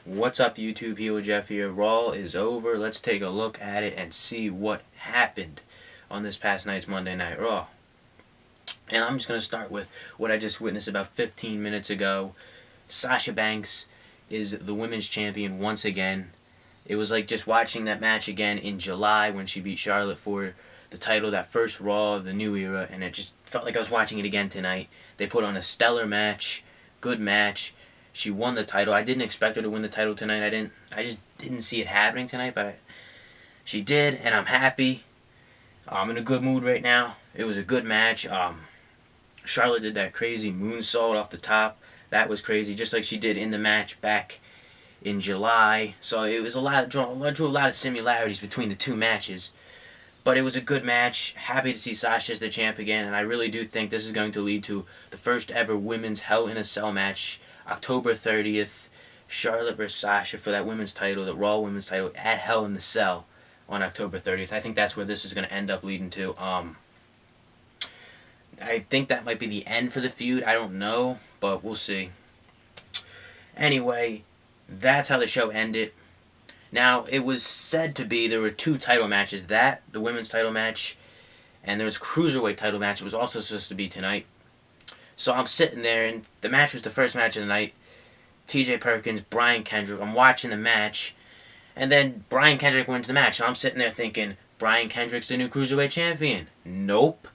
What's up, YouTube? Heel Jeff here. Raw is over. Let's take a look at it and see what happened on this past night's Monday Night Raw. And I'm just going to start with what I just witnessed about 15 minutes ago. Sasha Banks is the women's champion once again. It was like just watching that match again in July when she beat Charlotte for the title, that first Raw of the new era, and it just felt like I was watching it again tonight. They put on a stellar match, good match. She won the title. I didn't expect her to win the title tonight. I just didn't see it happening tonight, but she did, and I'm happy. I'm in a good mood right now. It was a good match. Charlotte did that crazy moonsault off the top. That was crazy, just like she did in the match back in July. So it was drew a lot of similarities between the two matches. But it was a good match. Happy to see Sasha as the champ again, and I really do think this is going to lead to the first ever women's Hell in a Cell match, October 30th, Charlotte versus Sasha for that women's title, the Raw women's title at Hell in the Cell on October 30th. I think that's where this is going to end up leading to. I think that might be the end for the feud. I don't know, but we'll see. Anyway, that's how the show ended. Now, it was said to be there were two title matches. The women's title match, and there was a Cruiserweight title match. It was also supposed to be tonight. So I'm sitting there, and the match was the first match of the night. TJ Perkins, Brian Kendrick. I'm watching the match, and then Brian Kendrick wins the match. So I'm sitting there thinking, Brian Kendrick's the new Cruiserweight champion. Nope.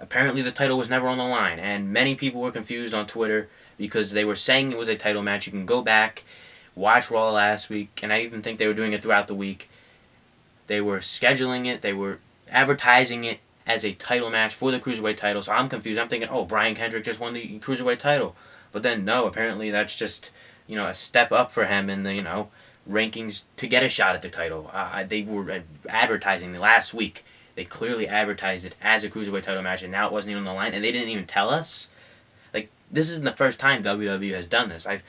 Apparently the title was never on the line, and many people were confused on Twitter because they were saying it was a title match. You can go back, watch Raw last week, and I even think they were doing it throughout the week. They were scheduling it, they were advertising it as a title match for the Cruiserweight title, so I'm confused. I'm thinking, oh, Brian Kendrick just won the Cruiserweight title. But then, no, apparently that's just, a step up for him in the, rankings to get a shot at the title. They were advertising the last week. They clearly advertised it as a Cruiserweight title match, and now it wasn't even on the line, and they didn't even tell us. Like, this isn't the first time WWE has done this. I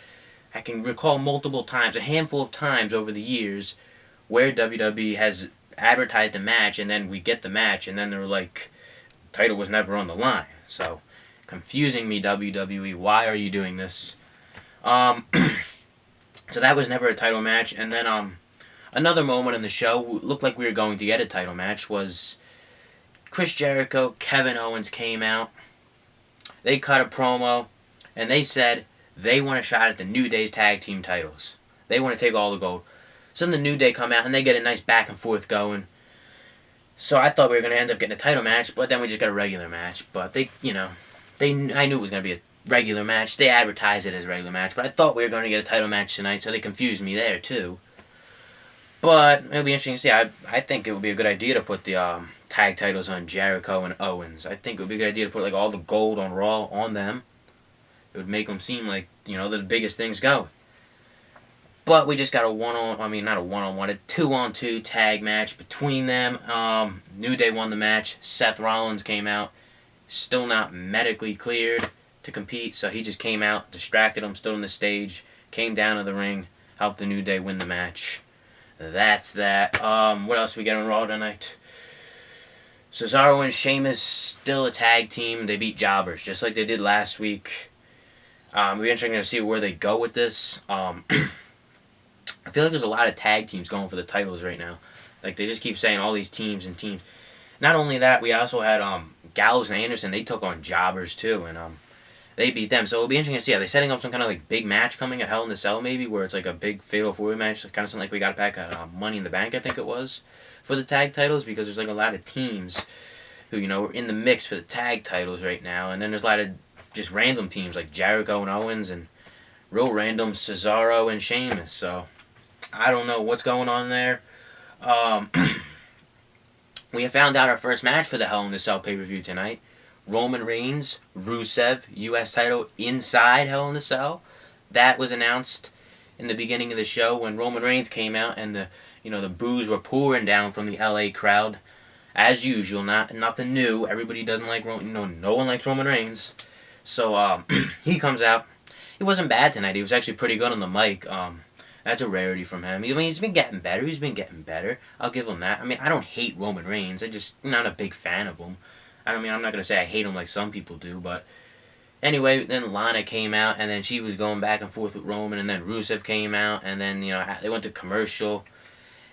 can recall multiple times, a handful of times over the years, where WWE has advertised a match, and then we get the match, and then they're like, the title was never on the line. So, confusing me, WWE. Why are you doing this? So that was never a title match, and then another moment in the show looked like we were going to get a title match was Chris Jericho, Kevin Owens came out. They cut a promo, and they said they want a shot at the New Day's tag team titles. They want to take all the gold. So then the New Day come out, and they get a nice back and forth going. So I thought we were going to end up getting a title match, but then we just got a regular match. But I knew it was going to be a regular match. They advertised it as a regular match, but I thought we were going to get a title match tonight, so they confused me there too. But it'll be interesting to see. I think it would be a good idea to put the tag titles on Jericho and Owens. I think it would be a good idea to put all the gold on Raw on them. It would make them seem like, they're the biggest things going. But we just got a 2-on-2 tag match between them. New Day won the match. Seth Rollins came out. Still not medically cleared to compete, so he just came out, distracted them, stood on the stage, came down to the ring, helped the New Day win the match. That's that. What else we get on Raw tonight? Cesaro and Sheamus still a tag team. They beat Jobbers, just like they did last week. It'll be interesting to see where they go with this. I feel like there's a lot of tag teams going for the titles right now. Like, they just keep saying all these teams and teams. Not only that, we also had Gallows and Anderson. They took on Jobbers, too, and they beat them. So it'll be interesting to see. Are they setting up some kind of, big match coming at Hell in the Cell, maybe, where it's, a big Fatal 4-Way match, kind of something like we got back at Money in the Bank, I think it was, for the tag titles, because there's, a lot of teams who, are in the mix for the tag titles right now, and then there's a lot of just random teams, like Jericho and Owens, and real random Cesaro and Sheamus, so I don't know what's going on there. We have found out our first match for the Hell in the Cell pay-per-view tonight. Roman Reigns, Rusev, U.S. title inside Hell in the Cell. That was announced in the beginning of the show when Roman Reigns came out and the boos were pouring down from the L.A. crowd. As usual, nothing new. Everybody doesn't like Roman. No one likes Roman Reigns. So he comes out. He wasn't bad tonight. He was actually pretty good on the mic. That's a rarity from him. He's been getting better. I'll give him that. I don't hate Roman Reigns. I'm not a big fan of him. I'm not going to say I hate him like some people do, but Anyway, then Lana came out, and then she was going back and forth with Roman, and then Rusev came out, and then, they went to commercial,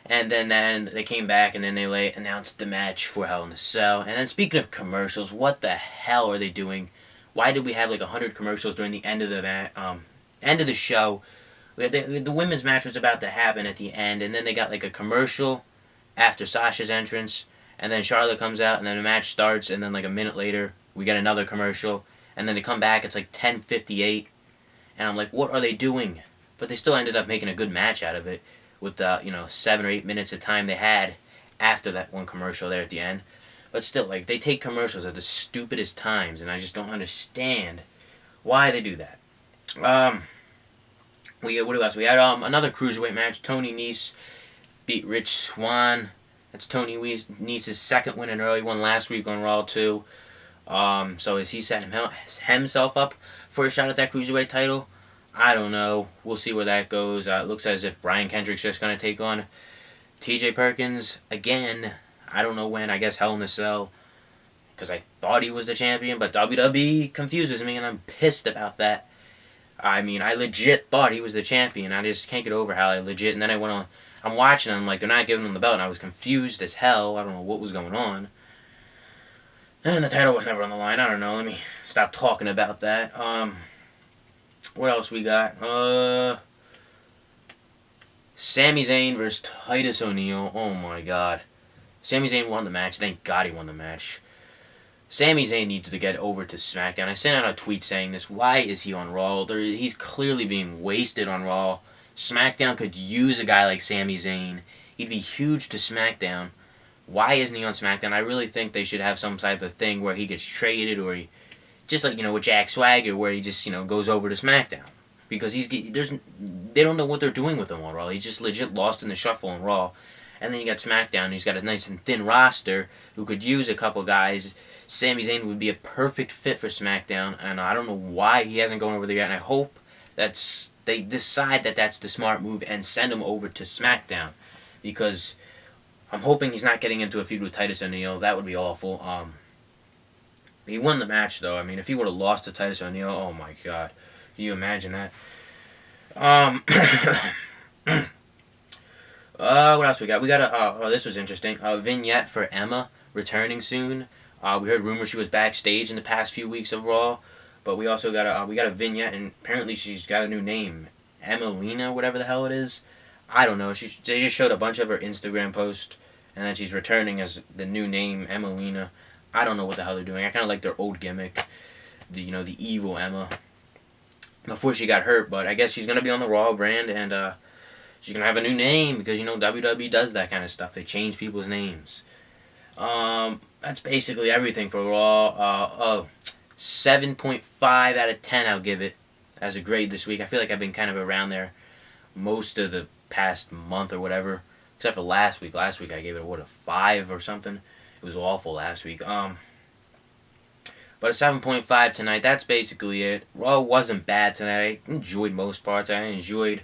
and then they came back, and then they announced the match for Hell in a Cell. And then speaking of commercials, what the hell are they doing? Why did we have like 100 commercials during the end of the show? The women's match was about to happen at the end, and then they got like a commercial after Sasha's entrance, and then Charlotte comes out, and then the match starts, and then like a minute later, we get another commercial, and then they come back, it's like 10:58, and I'm like, what are they doing? But they still ended up making a good match out of it with the, 7 or 8 minutes of time they had after that one commercial there at the end. But still, like, they take commercials at the stupidest times, and I just don't understand why they do that. What else? We had another Cruiserweight match. Tony Nese beat Rich Swann. That's Tony Nese's second win in a row. He won last week on Raw too. So is he setting himself up for a shot at that Cruiserweight title? I don't know. We'll see where that goes. It looks as if Brian Kendrick's just going to take on TJ Perkins again. I don't know when. I guess Hell in a Cell. Because I thought he was the champion, but WWE confuses me, and I'm pissed about that. I mean, I legit thought he was the champion. I just can't get over how I legit. And then I went on. I'm watching, and I'm like, they're not giving him the belt, and I was confused as hell. I don't know what was going on. And the title was never on the line. I don't know. Let me stop talking about that. What else we got? Sami Zayn versus Titus ONeil. Oh my god. Sami Zayn won the match. Thank God he won the match. Sami Zayn needs to get over to SmackDown. I sent out a tweet saying this. Why is he on Raw? He's clearly being wasted on Raw. SmackDown could use a guy like Sami Zayn. He'd be huge to SmackDown. Why isn't he on SmackDown? I really think they should have some type of thing where he gets traded, or he, just like, with Jack Swagger, where he just, goes over to SmackDown. Because they don't know what they're doing with him on Raw. He's just legit lost in the shuffle on Raw. And then you got SmackDown, he's got a nice and thin roster who could use a couple guys. Sami Zayn would be a perfect fit for SmackDown, and I don't know why he hasn't gone over there yet, and I hope they decide that that's the smart move and send him over to SmackDown, because I'm hoping he's not getting into a feud with Titus ONeil. That would be awful. He won the match, though. I mean, if he would have lost to Titus ONeil, oh my god. Can you imagine that? What else we got? We got this was interesting. A vignette for Emma returning soon. We heard rumors she was backstage in the past few weeks of Raw, but we also got a vignette, and apparently she's got a new name, Emmalina, whatever the hell it is. I don't know. They just showed a bunch of her Instagram posts, and then she's returning as the new name, Emmalina. I don't know what the hell they're doing. I kind of like their old gimmick, the evil Emma, before she got hurt. But I guess she's gonna be on the Raw brand, and she's gonna have a new name, because WWE does that kind of stuff. They change people's names. That's basically everything for Raw. 7.5 out of 10 I'll give it as a grade this week. I feel like I've been kind of around there most of the past month or whatever, except for last week. Last week I gave it a 5 or something. It was awful last week. But a 7.5 tonight. That's basically it. Raw wasn't bad tonight. I enjoyed most parts. I enjoyed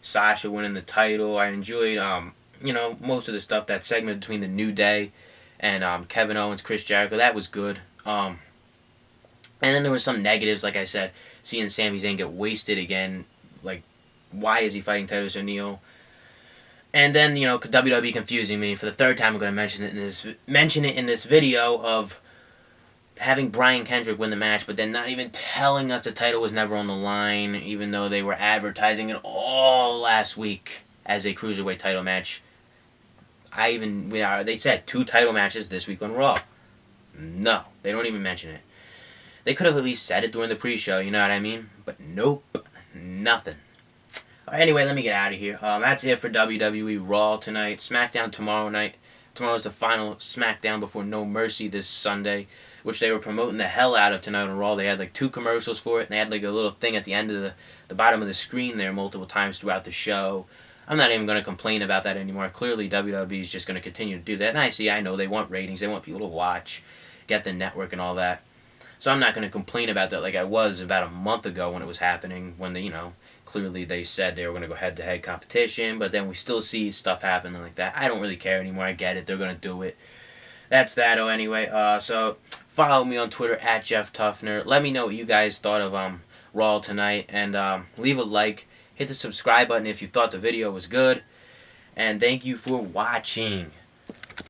Sasha winning the title. I enjoyed most of the stuff. That segment between the New Day and Kevin Owens, Chris Jericho, that was good. And then there were some negatives, like I said, seeing Sami Zayn get wasted again. Like, why is he fighting Titus ONeil? And then, WWE confusing me. For the third time, I'm going to mention it in this video of having Brian Kendrick win the match, but then not even telling us the title was never on the line, even though they were advertising it all last week as a Cruiserweight title match. They said 2 title matches this week on Raw. No, they don't even mention it. They could have at least said it during the pre-show, you know what I mean? But nope, nothing. Alright, anyway, let me get out of here. That's it for WWE Raw tonight. SmackDown tomorrow night. Tomorrow's the final SmackDown before No Mercy this Sunday, which they were promoting the hell out of tonight on Raw. They had like 2 commercials for it, and they had like a little thing at the end of the bottom of the screen there multiple times throughout the show. I'm not even going to complain about that anymore. Clearly, WWE is just going to continue to do that. And I know they want ratings. They want people to watch, get the network and all that. So I'm not going to complain about that like I was about a month ago when it was happening, when clearly they said they were going to go head-to-head competition, but then we still see stuff happening like that. I don't really care anymore. I get it. They're going to do it. that's that. Oh, anyway. So follow me on Twitter at Jeff Tuffner. Let me know what you guys thought of Raw tonight, and leave a like. Hit the subscribe button if you thought the video was good. And thank you for watching.